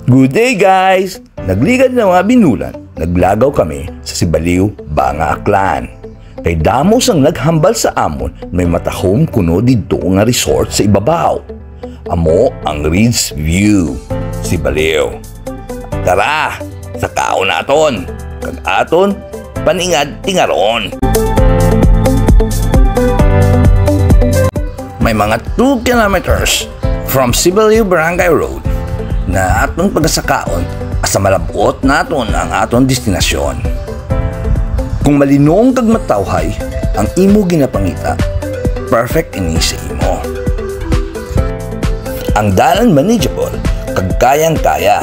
Good day guys! Nagligad na mga binulan, naglagaw kami sa Sibaliw, Banga Aklan. Kay damos ang naghambal sa amon, may matahom kuno dito nga resort sa ibabaw. Amo ang Reed's View, Sibaliw. Tara, sa kaon naton, kag aton, paningad tingaron. May mga 2 kilometers from Sibaliw Barangay Road na aton pagasakaon asa malabot naton ang aton destinasyon. Kung malinong kag matawhay ang imo ginapangita, perfect ini sa imo. Ang dalan manageable kag kayang-kaya.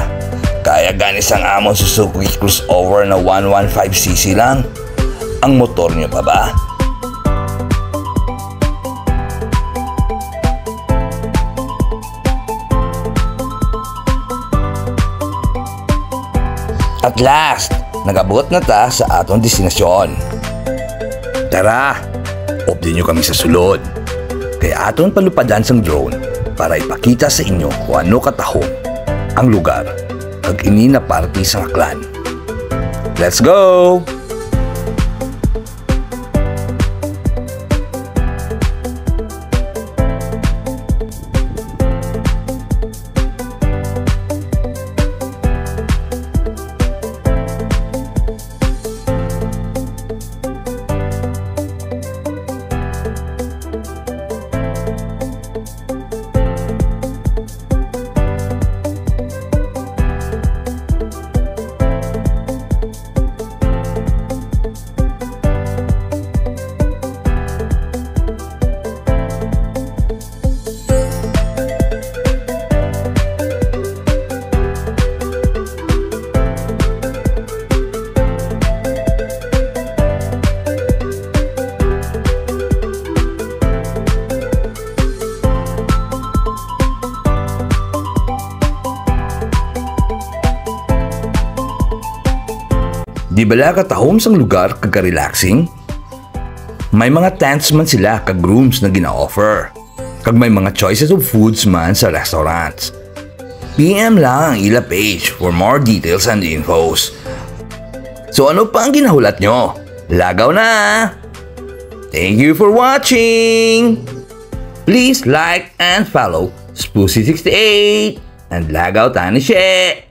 Kaya ganis ang amon Suzuki crossover na 115cc lang. Ang motor nyo pa ba? At last, nagabot na ta sa atong destinasyon. Tara, update nyo kami sa sulod. Kaya aton palupadan sang drone para ipakita sa inyo kung ano katahom ang lugar kag ini na party sa Aklan. Let's go! Di bala katahom sang lugar kag-relaxing? May mga tents man sila kag rooms na gina-offer. Kag may mga choices of foods man sa restaurants. PM lang ang ila page for more details and infos. So ano pa ang ginahulat nyo? Lagaw na! Thank you for watching! Please like and follow Spoozy68 and lagaw tani siya!